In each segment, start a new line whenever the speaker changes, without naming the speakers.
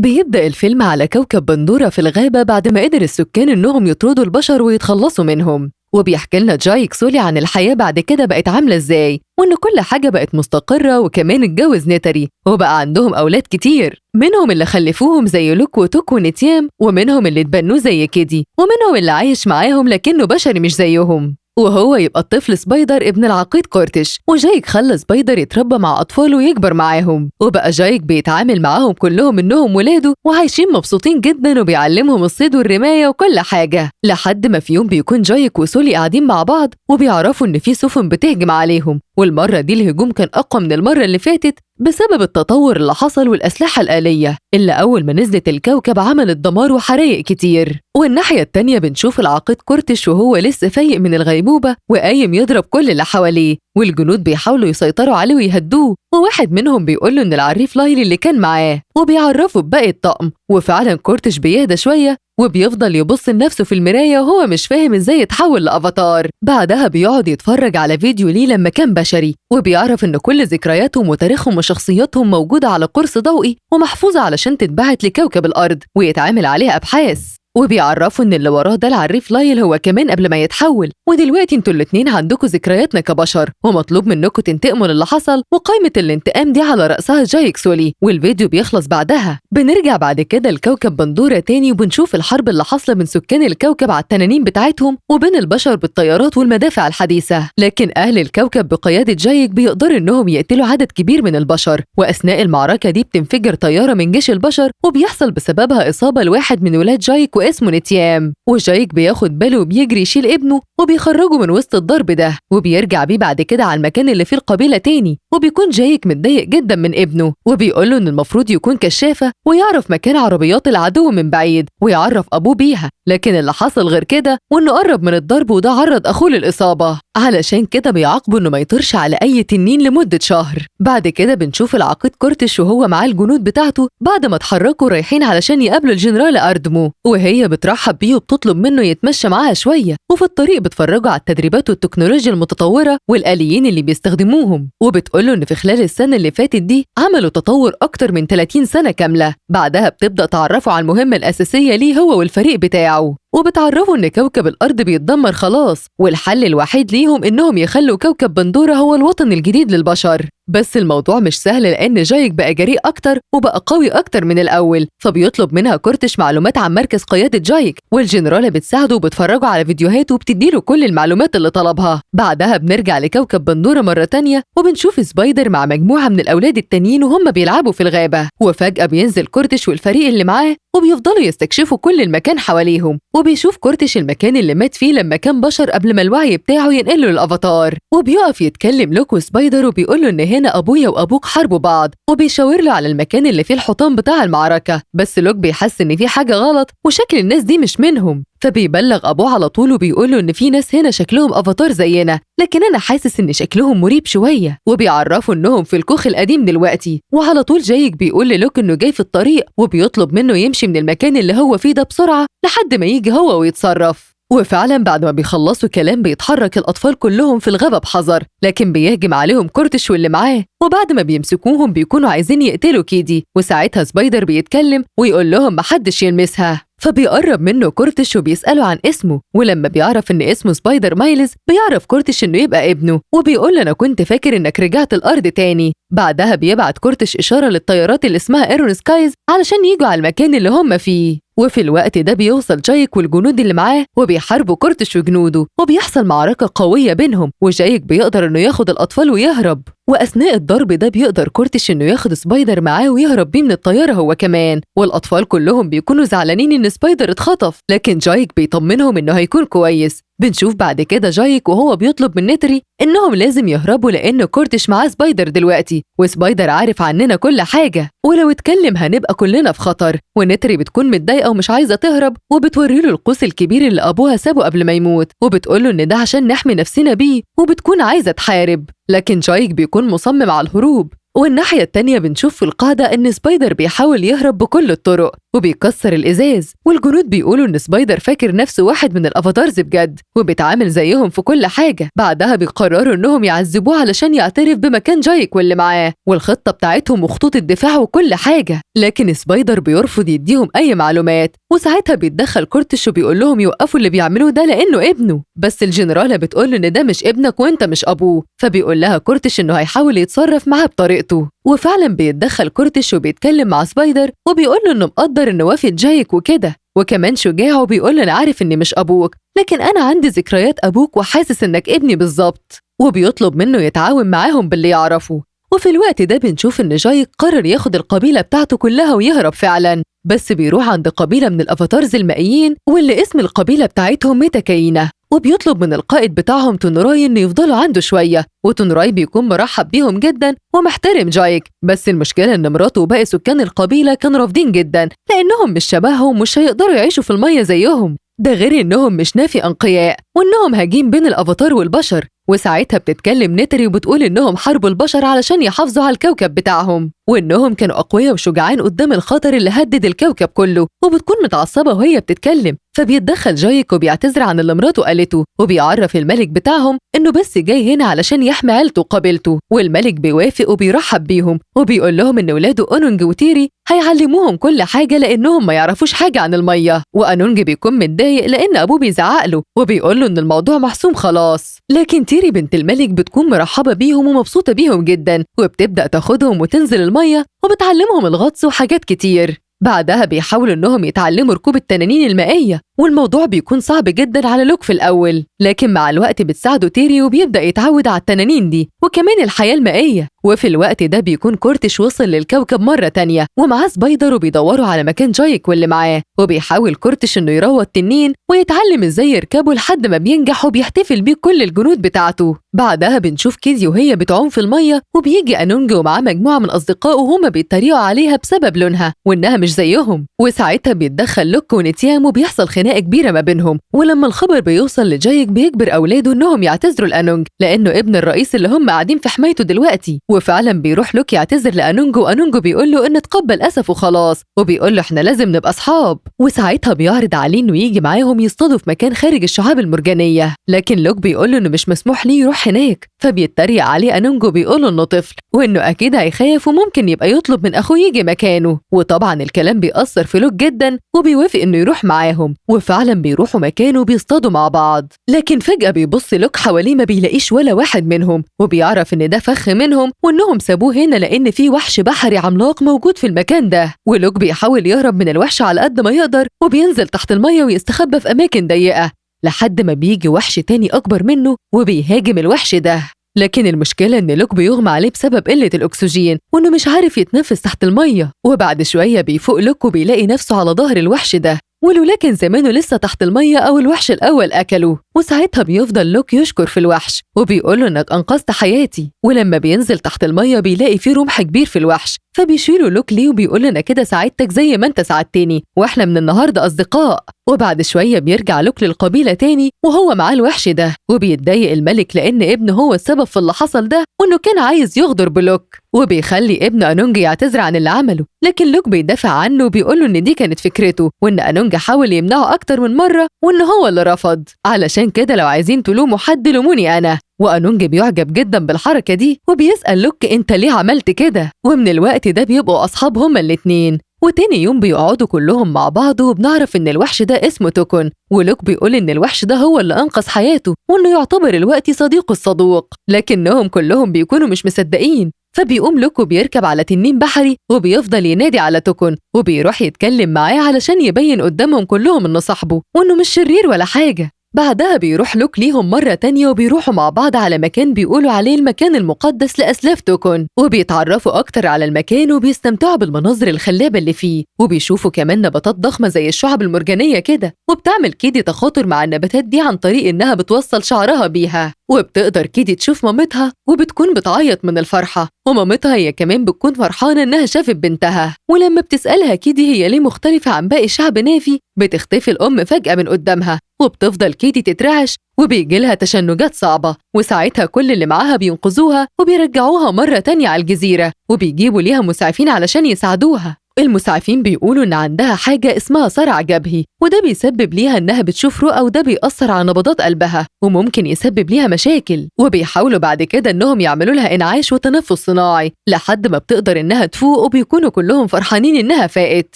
بيبدأ الفيلم على كوكب بندورة في الغابة بعد ما قدر السكان إنهم يطردوا البشر ويتخلصوا منهم، وبيحكي لنا جايك سولي عن الحياة بعد كده بقت عاملة إزاي، وإن كل حاجة بقت مستقرة، وكمان اتجوز نتري وبقى عندهم أولاد كتير، منهم اللي خلفوهم زي لوك وتوك ونتيام، ومنهم اللي اتبنوه زي كيدي، ومنهم اللي عايش معاهم لكنه بشري مش زيهم، وهو يبقى الطفل سبايدر ابن العقيد كورتش. وجايك خلى سبايدر يتربى مع أطفاله ويكبر معاهم، وبقى جايك بيتعامل معاهم كلهم إنهم ولاده وعايشين مبسوطين جدا، وبيعلمهم الصيد والرماية وكل حاجة، لحد ما في يوم بيكون جايك وسولي قاعدين مع بعض وبيعرفوا إن في سفن بتهجم عليهم، والمرة دي الهجوم كان أقوى من المرة اللي فاتت بسبب التطور اللي حصل والأسلحة الآلية اللي أول ما نزلت الكوكب عملت دمار وحرايق كتير. والناحية التانية بنشوف العقيد كورتش وهو لسه فايق من الغيبوبة وقايم يضرب كل اللي حواليه، والجنود بيحاولوا يسيطروا عليه ويهدوه، وواحد منهم بيقوله إن العريف لايلي اللي كان معاه، وبيعرفه بباقي الطقم. وفعلا كورتش بيهدى شوية وبيفضل يبص لنفسه في المراية وهو مش فاهم ازاي يتحول لأفاتار. بعدها بيقعد يتفرج على فيديو ليه لما كان بشري، وبيعرف ان كل ذكرياتهم وتاريخهم وشخصياتهم موجودة على قرص ضوئي ومحفوظة علشان تتبعت لكوكب الأرض ويتعمل عليها أبحاث. وبيعرفوا ان اللي وراه ده العريف لايل هو كمان قبل ما يتحول، ودلوقتي انتوا الاتنين عندكم ذكرياتنا كبشر ومطلوب منكم تنتقموا للي حصل، وقائمة الانتقام دي على رأسها جايك سولي. والفيديو بيخلص بعدها. بنرجع بعد كده لكوكب بندورة تاني وبنشوف الحرب اللي حاصلة بين سكان الكوكب على التنانين بتاعتهم وبين البشر بالطيارات والمدافع الحديثة، لكن أهل الكوكب بقيادة جايك بيقدروا انهم يقتلوا عدد كبير من البشر، وأثناء المعركة دي بتنفجر طيارة من جيش البشر وبيحصل بسببها إصابة لواحد من ولاد جايك واسمه نتيام، وجايك بياخد باله وبيجري يشيل ابنه وبيخرجه من وسط الضرب ده، وبيرجع بيه بعد كده على المكان اللي فيه القبيلة تاني. وبيكون جايك متضايق جدا من ابنه وبيقوله ان المفروض يكون كشافة ويعرف مكان عربيات العدو من بعيد ويعرف ابوه بيها، لكن اللي حصل غير كده، وانه قرب من الضرب وده عرض اخوه للإصابة، علشان كده بيعاقبه انه ما يطيرش على اي تنين لمدة شهر. بعد كده بنشوف العقيد كورتش وهو معاه الجنود بتاعته بعد ما اتحركوا رايحين علشان يقابلوا الجنرال أردمو، وهي بترحب بيه وبتطلب منه يتمشى معاها شوية، وفي الطريق بتفرجوا على التدريبات والتكنولوجيا المتطورة والآليين اللي بيستخدموهم، وبتقوله إن في خلال السنة اللي فاتت دي عملوا تطور أكتر من 30 سنة كاملة. بعدها بتبدأ تعرفه على المهمة الأساسية ليه هو والفريق بتاعه، وبتعرفوا إن كوكب الأرض بيتدمر خلاص، والحل الوحيد ليهم إنهم يخلوا كوكب بندورة هو الوطن الجديد للبشر. بس الموضوع مش سهل لأن جايك بقى جريء أكتر وبقى قوي أكتر من الأول، فبيطلب منها كورتش معلومات عن مركز قيادة جايك، والجنرالة بتساعده وبتفرجوا على فيديوهات وبتديله كل المعلومات اللي طلبها. بعدها بنرجع لكوكب بندورة مرة تانية وبنشوف سبايدر مع مجموعة من الأولاد التانيين وهم بيلعبوا في الغابة، وفجأة بينزل كورتش والفريق اللي معاه وبيفضلوا يستكشفوا كل المكان حواليهم، وبيشوف كورتش المكان اللي مات فيه لما كان بشر قبل ما الوعي بتاعه ينقله للأفاتار، وبيقف يتكلم لوك وسبايدر وبيقوله إن هنا أبويا وأبوك حاربوا بعض، وبيشاور له على المكان اللي فيه الحطام بتاع المعركة. بس لوك بيحس إن في حاجة غلط وشكل الناس دي مش منهم، فبيبلغ أبوه على طول وبيقوله إن في ناس هنا شكلهم أفاتار زينا، لكن أنا حاسس إن شكلهم مريب شوية، وبيعرفوا إنهم في الكوخ القديم دلوقتي. وعلى طول جايك بيقول للوك إنه جاي في الطريق وبيطلب منه يمشي من المكان اللي هو فيه ده بسرعة لحد ما يجي هو ويتصرف. وفعلا بعد ما بيخلصوا كلام بيتحرك الأطفال كلهم في الغابة بحذر، لكن بيهجم عليهم كورتش واللي معاه، وبعد ما بيمسكوهم بيكونوا عايزين يقتلوا كيدي، وساعتها سبايدر بيتكلم ويقول لهم محدش يلمسها، فبيقرب منه كورتش وبيسأله عن اسمه، ولما بيعرف إن اسمه سبايدر مايلز بيعرف كورتش إنه يبقى ابنه، وبيقول أنا كنت فاكر إنك رجعت الأرض تاني. بعدها بيبعت كورتش إشارة للطيارات اللي اسمها ايرون سكايز علشان يجوا على المكان اللي هم فيه، وفي الوقت ده بيوصل جايك والجنود اللي معاه وبيحاربوا كورتش وجنوده، وبيحصل معركة قوية بينهم، وجايك بيقدر إنه ياخد الأطفال ويهرب، وأثناء الضرب ده بيقدر كورتش إنه ياخد سبايدر معاه ويهرب بيه من الطيارة هو كمان، والأطفال كلهم بيكونوا زعلانين إن سبايدر اتخطف، لكن جايك بيطمنهم إنه هيكون كويس. بنشوف بعد كده جايك وهو بيطلب من نتري إنهم لازم يهربوا لأن كورتش معاه سبايدر دلوقتي، وسبايدر عارف عننا كل حاجة، ولو اتكلم هنبقى كلنا في خطر. ونتري بتكون متضايقة ومش عايزة تهرب، وبتوريله القوس الكبير اللي أبوها سابه قبل ما يموت، وبتقوله إن ده عشان نحمي نفسنا بيه، وبتكون عايزة تحارب، لكن جايك بيكون مصمم على الهروب. والناحية التانية بنشوف في القاعدة إن سبايدر بيحاول يهرب بكل الطرق وبيكسر الإزاز، والجنود بيقولوا إن سبايدر فاكر نفسه واحد من الأفاتارز بجد وبيتعامل زيهم في كل حاجة. بعدها بيقرروا إنهم يعذبوه علشان يعترف بمكان جايك واللي معاه والخطة بتاعتهم وخطوط الدفاع وكل حاجة، لكن سبايدر بيرفض يديهم أي معلومات. وساعتها بيتدخل كورتش وبيقول لهم يوقفوا اللي بيعملوه ده لأنه ابنه، بس الجنرالة بتقول إن ده مش ابنك وإنت مش أبوه، فبيقول لها كورتش إنه هيحاول يتصرف معاه بطريقته. وفعلا بيتدخل كورتش وبيتكلم مع سبايدر وبيقول له إنه مقدر إن وافد جايك وكده، وكمان شجاع وبيقول له أنا عارف إني مش أبوك، لكن أنا عندي ذكريات أبوك وحاسس إنك ابني بالظبط، وبيطلب منه يتعاون معاهم باللي يعرفه. وفي الوقت ده بنشوف إن جايك قرر ياخد القبيلة بتاعته كلها ويهرب فعلا، بس بيروح عند قبيلة من الأفاتارز المائيين واللي اسم القبيلة بتاعتهم ميتاكاينة، وبيطلب من القائد بتاعهم تونراي إنه يفضلوا عنده شوية، وتونراي بيكون مرحب بيهم جدا ومحترم جايك. بس المشكلة إن مراته وباقي سكان القبيلة كانوا رافضين جدا لأنهم مش شبههم ومش هيقدروا يعيشوا في المية زيهم، ده غير إنهم مش نافي أنقياء وإنهم هاجين بين الأفاتار والبشر. وساعتها بتتكلم نتري وبتقول إنهم حاربوا البشر علشان يحافظوا على الكوكب بتاعهم، وإنهم كانوا أقوياء وشجعان قدام الخطر اللي هدد الكوكب كله، وبتكون متعصبة وهي بتتكلم. فبيتدخل جايك وبيعتذر عن اللي مراته قالته، وبيعرف الملك بتاعهم إنه بس جاي هنا علشان يحمي عيلته وقبيلته، والملك بيوافق وبيرحب بيهم وبيقول لهم إن ولاده أونونج وتيري هيعلموهم كل حاجة لأنهم ما يعرفوش حاجة عن المية. وأنونج بيكون متضايق لأن أبوه بيزعق له وبيقول له إن الموضوع محسوم خلاص، لكن تيري بنت الملك بتكون مرحبة بيهم ومبسوطة بيهم جدا، وبتبدأ تاخدهم وتنزل المية وبتعلمهم الغطس وحاجات كتير. بعدها بيحاولوا إنهم يتعلموا ركوب التنانين المائية، والموضوع بيكون صعب جدا على لوك في الأول، لكن مع الوقت بتساعده تيري وبيبدأ يتعود على التنانين دي وكمان الحياة المائية. وفي الوقت ده بيكون كورتش وصل للكوكب مرة تانية ومعاه سبايدر وبيدوروا على مكان جايك واللي معاه، وبيحاول كورتش إنه يروض التنين ويتعلم إزاي يركبه لحد ما بينجح وبيحتفل بيه كل الجنود بتاعته. بعدها بنشوف كيزي وهي بتعوم في المية وبيجي أنونج ومعاه مجموعة من أصدقائه وهما بيتريقوا عليها بسبب لونها وإنها مش زيهم، وساعتها بيتدخل لوك ونتيام وبيحصل خناقة كبيرة ما بينهم. ولما الخبر بيوصل لجايك بيجبر أولاده إنهم يعتذروا لأنونج لأنه ابن الرئيس اللي هم قاعدين في حمايته دلوقتي. وفعلا بيروح لوك يعتذر لأنونج وأنونج بيقول له إن تقبل أسفه خلاص، وبيقول له إحنا لازم نبقى أصحاب. وساعتها بيعرض عليه إنه يجي معاهم يصطادوا في مكان خارج الشعاب المرجانية، لكن لوك بيقول له إنه مش مسموح ليه يروح هناك، فبيتريق عليه أنونج وبيقول له إنه طفل وإنه أكيد هيخاف وممكن يبقى يطلب من أخوه يجي مكانه. وطبعا الكلام بيأثر في لوك جدا وبيوافق إنه يروح معاهم، وفعلا بيروحوا مكانه بيصطادوا مع بعض. لكن فجأة بيبص لوك حواليه ما بيلاقيش ولا واحد منهم، وبيعرف إن ده فخ منهم وإنهم سابوه هنا لأن في وحش بحري عملاق موجود في المكان ده. ولوك بيحاول يهرب من الوحش على قد ما يقدر وبينزل تحت المية ويستخبى في أماكن ضيقة لحد ما بيجي وحش تاني أكبر منه وبيهاجم الوحش ده. لكن المشكلة إن لوك بيغمى عليه بسبب قلة الأكسجين وإنه مش عارف يتنفس تحت المية، وبعد شوية بيفوق لوك وبيلاقي نفسه على ظهر الوحش ده، ولولا كان زمانه لسه تحت المية أو الوحش الأول أكله. وساعتها بيفضل لوك يشكر في الوحش وبيقوله إنك أنقذت حياتي. ولما بينزل تحت المية بيلاقي فيه رمح كبير في الوحش، فبيشيله لوك ليه وبيقول أنا كده ساعدتك زي ما أنت ساعدتني وإحنا من النهاردة أصدقاء. وبعد شوية بيرجع لوك للقبيلة تاني وهو معاه الوحش ده، وبيتضايق الملك لأن ابنه هو السبب في اللي حصل ده وإنه كان عايز يغدر بلوك، وبيخلي ابن أنونج يعتذر عن اللي عمله. لكن لوك بيدافع عنه وبيقوله إن دي كانت فكرته وإن أنونج حاول يمنعه أكتر من مرة وإن هو اللي رفض، علشان كده لو عايزين تلوموا حد لوموني أنا. وأنونج بيعجب جدا بالحركة دي وبيسأل لوك أنت ليه عملت كده، ومن الوقت ده بيبقوا أصحاب هما الاتنين. وتاني يوم بيقعدوا كلهم مع بعض وبنعرف إن الوحش ده اسمه توكون، ولوك بيقول إن الوحش ده هو اللي أنقذ حياته وإنه يعتبر الوقت صديقه الصدوق، لكنهم كلهم بيكونوا مش مصدقين. فبيقوم لوك وبيركب على تنين بحري وبيفضل ينادي على توكون وبيروح يتكلم معاه علشان يبين قدامهم كلهم إنه صاحبه وإنه مش شرير ولا حاجة. بعدها بيروح لوك ليهم مرة تانية وبيروحوا مع بعض على مكان بيقولوا عليه المكان المقدس لأسلاف توكون، وبيتعرفوا أكتر على المكان وبيستمتعوا بالمناظر الخلابة اللي فيه، وبيشوفوا كمان نباتات ضخمة زي الشعب المرجانية كده، وبتعمل كيدي تخاطر مع النباتات دي عن طريق إنها بتوصل شعرها بيها. وبتقدر كيدي تشوف مامتها وبتكون بتعيط من الفرحة، ومامتها هي كمان بتكون فرحانة إنها شافت بنتها. ولما بتسألها كيدي هي ليه مختلفة عن باقي شعب نافي بتختفي الأم فجأة من قدامها وبتفضل كيتي تترعش وبيجيلها تشنجات صعبة، وساعتها كل اللي معاها بينقذوها وبيرجعوها مرة تانية على الجزيرة، وبيجيبوا ليها مسعفين علشان يساعدوها. المسعفين بيقولوا إن عندها حاجة اسمها صرع جبهي، وده بيسبب ليها إنها بتشوف رؤى، وده بيأثر على نبضات قلبها وممكن يسبب ليها مشاكل. وبيحاولوا بعد كده إنهم يعملوا لها إنعاش وتنفس صناعي لحد ما بتقدر إنها تفوق، وبيكونوا كلهم فرحانين إنها فاقت.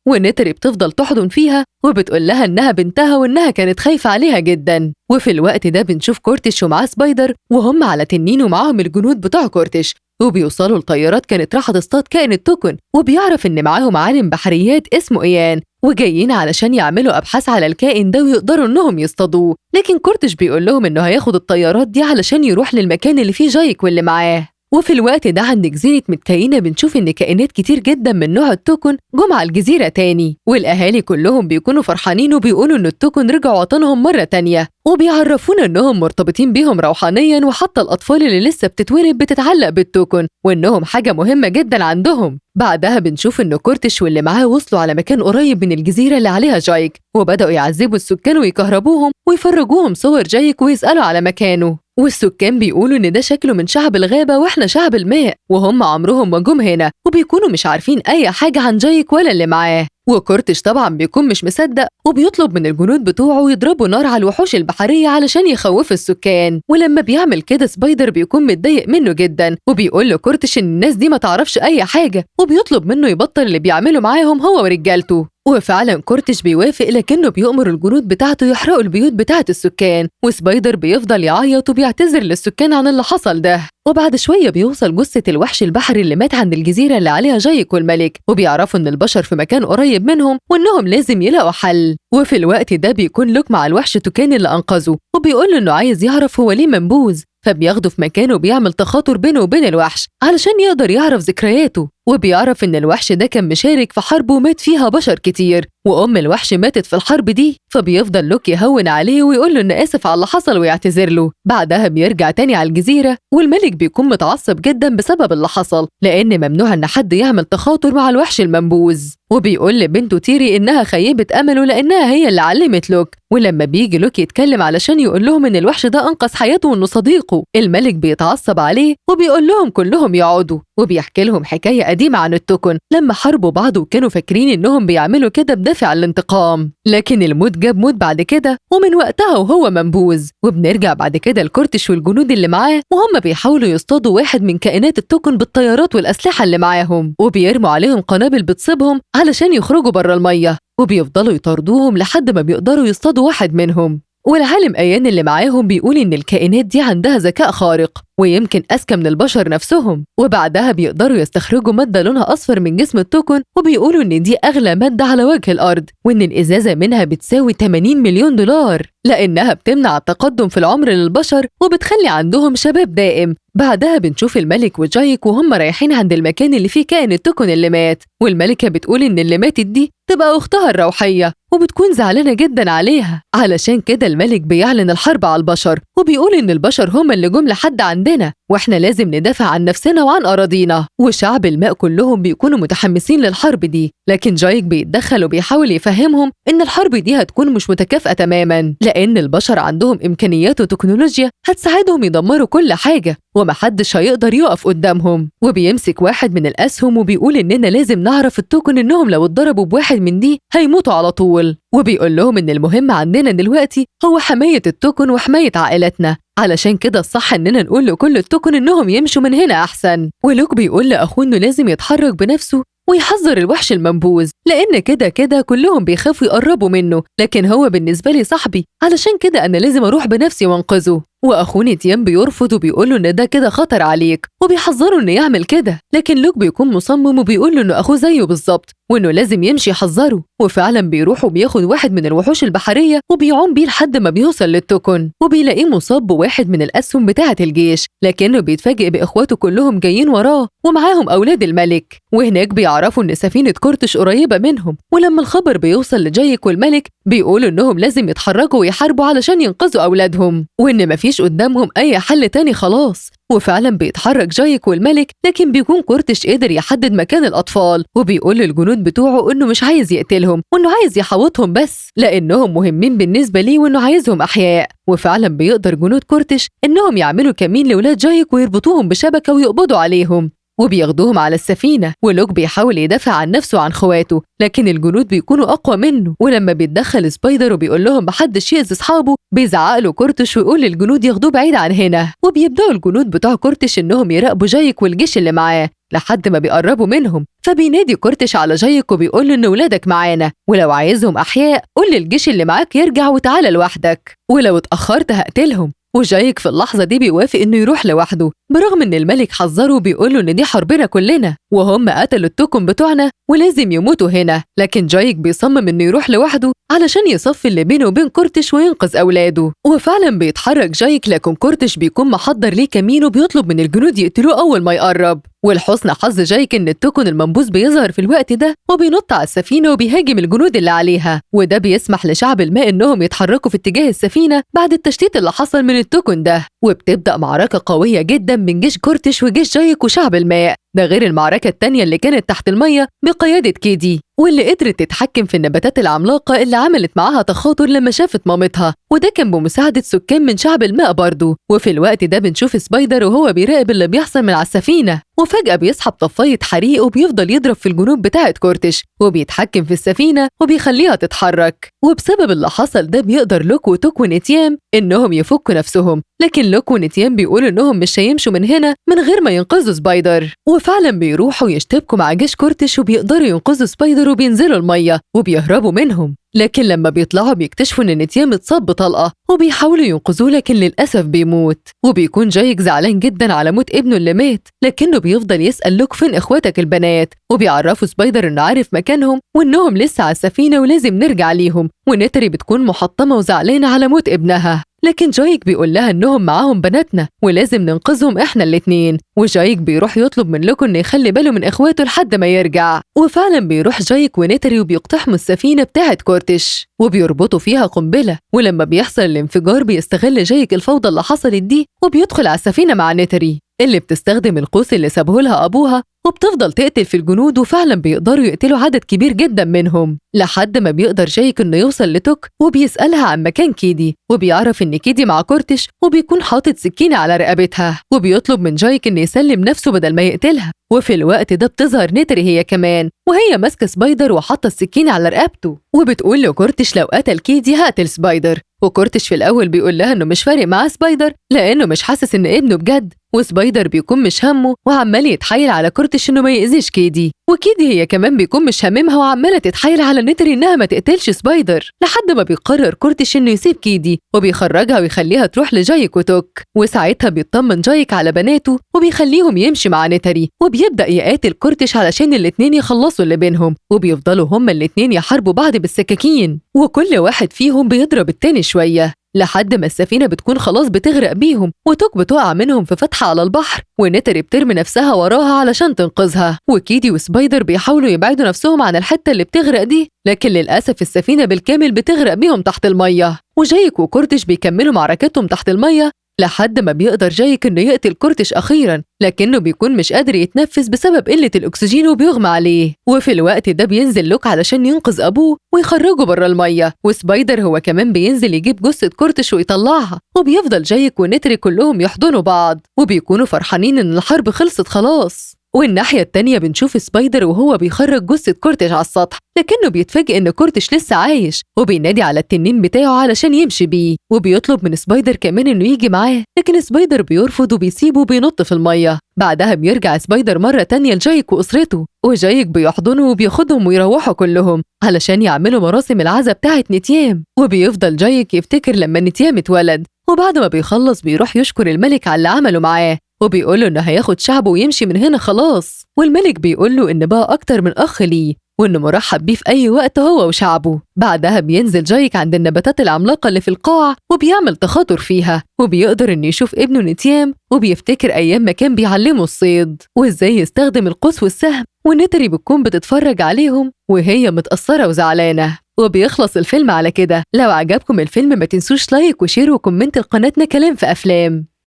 ونتري بتفضل تحضن فيها وبتقول لها إنها بنتها وإنها كانت خايفة عليها جدا. وفي الوقت ده بنشوف كورتش ومعاه سبايدر وهم على تنين ومعاهم الجنود بتوع كورتش، وبيوصلوا لطيارات كانت رايحة تصطاد كائن التوكن، وبيعرف إن معاهم عالم بحريات اسمه إيان وجايين علشان يعملوا أبحاث على الكائن ده ويقدروا إنهم يصطادوه. لكن كورتش بيقول لهم إنه هياخد الطيارات دي علشان يروح للمكان اللي فيه جايك واللي معاه. وفي الوقت ده عند جزيرة متكاينة بنشوف إن كائنات كتير جدا من نوع التوكن جم على الجزيرة تاني، والأهالي كلهم بيكونوا فرحانين وبيقولوا إن التوكن رجعوا وطنهم مرة تانية، وبيعرفونا إنهم مرتبطين بيهم روحانيا، وحتى الأطفال اللي لسه بتتولد بتتعلق بالتوكن وإنهم حاجة مهمة جدا عندهم. بعدها بنشوف إن كورتش واللي معاه وصلوا على مكان قريب من الجزيرة اللي عليها جايك، وبدأوا يعذبوا السكان ويكهربوهم ويفرجوهم صور جايك ويسألوا على مكانه. والسكان بيقولوا إن ده شكله من شعب الغابة وإحنا شعب الماء، وهم عمرهم ما جم هنا، وبيكونوا مش عارفين أي حاجة عن جايك ولا اللي معاه. وكورتش طبعا بيكون مش مصدق وبيطلب من الجنود بتوعه يضربوا نار على الوحوش البحرية علشان يخوفوا السكان. ولما بيعمل كده سبايدر بيكون متضايق منه جدا وبيقول لكورتش إن الناس دي ما تعرفش أي حاجة، وبيطلب منه يبطل اللي بيعمله معاهم هو ورجالته. وفعلا كورتش بيوافق، لكنه بيؤمر الجنود بتاعته يحرقوا البيوت بتاعة السكان، وسبايدر بيفضل يعيط وبيعتذر للسكان عن اللي حصل ده. وبعد شوية بيوصل جثة الوحش البحري اللي مات عند الجزيرة اللي عليها جايك والملك، وبيعرفوا إن البشر في مكان قريب منهم وإنهم لازم يلاقوا حل. وفي الوقت ده بيكون لوك مع الوحش توكان اللي أنقذه، وبيقول له إنه عايز يعرف هو ليه منبوذ، فبياخده في مكانه وبيعمل تخاطر بينه وبين الوحش علشان يقدر يعرف ذكرياته. وبيعرف إن الوحش ده كان مشارك في حرب ومات فيها بشر كتير، وأم الوحش ماتت في الحرب دي، فبيفضل لوك يهون عليه ويقول له إنه آسف على اللي حصل ويعتذر له. بعدها بيرجع تاني على الجزيرة، والملك بيكون متعصب جدا بسبب اللي حصل، لأن ممنوع إن حد يعمل تخاطر مع الوحش المنبوذ. وبيقول لبنته تيري إنها خيبة أمله لأنها هي اللي علمت لوك. ولما بيجي لوك يتكلم علشان يقول لهم إن الوحش ده أنقذ حياته وإنه صديقه، الملك بيتعصب عليه وبيقول لهم كلهم يقعدوا، وبيحكي لهم حكاية قديمة عن التوكن لما حاربوا بعض وكانوا فاكرين إنهم بيعملوا كده بدافع الانتقام، لكن الموت جاب موت بعد كده، ومن وقتها وهو منبوذ. وبنرجع بعد كده لكورتش والجنود اللي معاه وهم بيحاولوا يصطادوا واحد من كائنات التوكن بالطيارات والأسلحة اللي معاهم، وبيرموا عليهم قنابل بتصيبهم علشان يخرجوا بره المية، وبيفضلوا يطاردوهم لحد ما بيقدروا يصطادوا واحد منهم. والعالم أيان اللي معاهم بيقول إن الكائنات دي عندها ذكاء خارق ويمكن أذكى من البشر نفسهم، وبعدها بيقدروا يستخرجوا مادة لونها أصفر من جسم التوكن، وبيقولوا إن دي أغلى مادة على وجه الأرض، وإن الإزازة منها بتساوي 80 مليون دولار لأنها بتمنع التقدم في العمر للبشر وبتخلي عندهم شباب دائم. بعدها بنشوف الملك وجايك وهم رايحين عند المكان اللي فيه كائن التوكن اللي مات، والملكة بتقول إن اللي ماتت دي تبقى أختها الروحية وبتكون زعلانة جدا عليها، علشان كده الملك بيعلن الحرب على البشر وبيقول إن البشر هم اللي جم لحد عندنا واحنا لازم ندافع عن نفسنا وعن أراضينا. وشعب الماء كلهم بيكونوا متحمسين للحرب دي، لكن جايك بيتدخل وبيحاول يفهمهم إن الحرب دي هتكون مش متكافئة تماما، لأن البشر عندهم إمكانيات وتكنولوجيا هتساعدهم يدمروا كل حاجة ومحدش هيقدر يقف قدامهم. وبيمسك واحد من الأسهم وبيقول إننا لازم نعرف التوكن إنهم لو اتضربوا بواحد من دي هيموتوا على طول، وبيقول لهم إن المهم عندنا دلوقتي هو حماية التوكن وحماية عائلتنا، علشان كده الصح إننا نقول لكل التوكن إنهم يمشوا من هنا أحسن. ولوك بيقول لأخوه إنه لازم يتحرك بنفسه ويحذر الوحش المنبوذ، لأن كده كده كلهم بيخافوا يقربوا منه، لكن هو بالنسبة لي صاحبي علشان كده أنا لازم أروح بنفسي وأنقذه. وأخوه نيتيان بيرفض وبيقوله إن ده كده خطر عليك وبيحذره إنه يعمل كده، لكن لوك بيكون مصمم وبيقوله إنه أخوه زيه بالظبط وإنه لازم يمشي يحذره. وفعلا بيروح وبياخد واحد من الوحوش البحرية وبيعوم بيه لحد ما بيوصل للتوكن، وبيلاقيه مصاب بواحد من الأسهم بتاعة الجيش، لكنه بيتفاجئ بإخواته كلهم جايين وراه ومعاهم أولاد الملك، وهناك بيعرفوا إن سفينة كورتش قريبة منهم. ولما الخبر بيوصل لجايك والملك بيقولوا إنهم لازم يتحركوا ويحاربوا علشان ينقذوا أولادهم، وإن مفيش ومفيش قدامهم أي حل تاني خلاص. وفعلا بيتحرك جايك والملك، لكن بيكون كورتش قدر يحدد مكان الأطفال، وبيقول للجنود بتوعه إنه مش عايز يقتلهم وإنه عايز يحوطهم بس لأنهم مهمين بالنسبة ليه وإنه عايزهم أحياء. وفعلا بيقدر جنود كورتش إنهم يعملوا كمين لولاد جايك ويربطوهم بشبكة ويقبضوا عليهم وبياخدوهم على السفينة. ولوك بيحاول يدافع عن نفسه وعن خواته، لكن الجنود بيكونوا أقوى منه. ولما بيتدخل سبايدر وبيقول لهم محدش يأذي أصحابه، بيزعق له كورتش ويقول للجنود ياخدوه بعيد عن هنا. وبيبدأوا الجنود بتوع كورتش إنهم يراقبوا جايك والجيش اللي معاه لحد ما بيقربوا منهم. فبينادي كورتش على جايك وبيقول له إن ولادك معانا، ولو عايزهم أحياء قول للجيش اللي معاك يرجع وتعالى لوحدك، ولو اتأخرت هقتلهم. وجايك في اللحظة دي بيوافق إنه يروح لوحده، برغم إن الملك حذره وبيقوله إن دي حربنا كلنا وهم قتلوا التوكم بتوعنا ولازم يموتوا هنا. لكن جايك بيصمم إنه يروح لوحده علشان يصفي اللي بينه وبين كورتش وينقذ أولاده. وفعلا بيتحرك جايك، لكن كورتش بيكون محضر ليه كمين وبيطلب من الجنود يقتلوه أول ما يقرب. ولحسن حظ جايك إن التوكن المنبوذ بيظهر في الوقت ده وبينط على السفينة وبيهاجم الجنود اللي عليها، وده بيسمح لشعب الماء إنهم يتحركوا في اتجاه السفينة بعد التشتيت اللي حصل من التوكن ده. وبتبدأ معركة قوية جدا بين جيش كورتش وجيش جايك وشعب الماء، ده غير المعركة التانية اللي كانت تحت المية بقيادة كيدي، واللي قدرت تتحكم في النباتات العملاقة اللي عملت معاها تخاطر لما شافت مامتها، وده كان بمساعدة سكان من شعب الماء برضه. وفي الوقت ده بنشوف سبايدر وهو بيراقب اللي بيحصل من على السفينة، وفجأة بيسحب طفاية حريق وبيفضل يضرب في الجنود بتاعة كورتش وبيتحكم في السفينة وبيخليها تتحرك. وبسبب اللي حصل ده بيقدر لوك وتوك ونتيام إنهم يفكوا نفسهم، لكن لوك ونتيام بيقولوا إنهم مش هيمشوا من هنا من غير ما ينقذوا سبايدر. وفعلا بيروحوا يشتبكوا مع جيش كورتش وبيقدروا ينقذوا سبايدر وبينزلوا المية وبيهربوا منهم. لكن لما بيطلعوا بيكتشفوا ان نتيام اتصاب بطلقه وبيحاولوا ينقذوه، لكن للاسف بيموت. وبيكون جايك زعلان جدا على موت ابنه اللي مات، لكنه بيفضل يسال لوك فين اخواتك البنات، وبيعرفوا سبايدر انه عارف مكانهم وانهم لسه على السفينه ولازم نرجع ليهم. ونتري بتكون محطمه وزعلانه على موت ابنها، لكن جايك بيقول لها انهم معاهم بناتنا ولازم ننقذهم احنا الاتنين. وجايك بيروح يطلب من لوكو انه يخلي باله من اخواته لحد ما يرجع. وفعلا بيروح جايك ونتري وبيقتحموا السفينه بتاعه كورتش وبيربطوا فيها قنبله، ولما بيحصل الانفجار بيستغل جايك الفوضى اللي حصلت دي وبيدخل على السفينه مع نتري اللي بتستخدم القوس اللي سابه لها ابوها، وبتفضل تقتل في الجنود. وفعلا بيقدروا يقتلوا عدد كبير جدا منهم لحد ما بيقدر جايك انه يوصل لتوك وبيسألها عن مكان كيدي، وبيعرف ان كيدي مع كورتش وبيكون حاطط سكينة على رقبتها، وبيطلب من جايك انه يسلم نفسه بدل ما يقتلها. وفي الوقت ده بتظهر نتري هي كمان وهي ماسكة سبايدر وحاطة السكينة على رقبته، وبتقول لكورتش لو قتل كيدي هقتل سبايدر. وكورتش في الأول بيقول لها إنه مش فارق معاه سبايدر لأنه مش حاسس إن ابنه بجد، وسبايدر بيكون مش همه وعمال يتحايل على كورتش إنه ما يأذيش كيدي، وكيدي هي كمان بيكون مش هاممها وعمالة تتحايل على نتري إنها ما تقتلش سبايدر، لحد ما بيقرر كورتش إنه يسيب كيدي وبيخرجها ويخليها تروح لجايك وتوك. وساعتها بيطمن جايك على بناته وبيخليهم يمشي مع نتري، وبيبدأ يقاتل كورتش علشان الاتنين يخلصوا اللي بينهم، وبيفضلوا هما الاتنين يحاربوا بعض بالسكاكين وكل واحد فيهم بيضرب التاني شوية لحد ما السفينة بتكون خلاص بتغرق بيهم، وتوك بتقع منهم في فتحة على البحر ونتري بترمي نفسها وراها علشان تنقذها. وكيدي وسبايدر بيحاولوا يبعدوا نفسهم عن الحتة اللي بتغرق دي، لكن للأسف السفينة بالكامل بتغرق بيهم تحت المية. وجايك وكورتش بيكملوا معركتهم تحت المية لحد ما بيقدر جايك انه يقتل كورتش اخيرا، لكنه بيكون مش قادر يتنفس بسبب قلة الاكسجين وبيغمى عليه. وفي الوقت ده بينزل لوك علشان ينقذ ابوه ويخرجه بره الميه، وسبايدر هو كمان بينزل يجيب جثة كورتش ويطلعها، وبيفضل جايك ونتري كلهم يحضنوا بعض وبيكونوا فرحانين ان الحرب خلصت خلاص. والناحية التانية بنشوف سبايدر وهو بيخرج جثة كورتش على السطح، لكنه بيتفاجئ ان كورتش لسه عايش وبينادي على التنين بتاعه علشان يمشي بيه، وبيطلب من سبايدر كمان انه يجي معاه، لكن سبايدر بيرفض وبيسيبه وبينط في المية. بعدها بيرجع سبايدر مرة تانية لجايك وأسرته، وجايك بيحضنه وبياخدهم ويروحوا كلهم علشان يعملوا مراسم العزا بتاعة نتيام. وبيفضل جايك يفتكر لما نتيام اتولد، وبعد ما بيخلص بيروح يشكر الملك على اللي عمله معاه وبيقوله إنه هياخد شعبه ويمشي من هنا خلاص. والملك بيقوله إن بقى أكتر من أخ ليه وإنه مرحب بيه في أي وقت هو وشعبه. بعدها بينزل جايك عند النباتات العملاقة اللي في القاع وبيعمل تخاطر فيها، وبيقدر إنه يشوف ابنه نتيام وبيفتكر أيام ما كان بيعلمه الصيد وإزاي يستخدم القوس والسهم ونتري بتكون بتتفرج عليهم وهي متأثرة وزعلانة. وبيخلص الفيلم على كده. لو عجبكم الفيلم ما تنسوش لايك وشير وكومنت لقناتنا كلام في أفلام.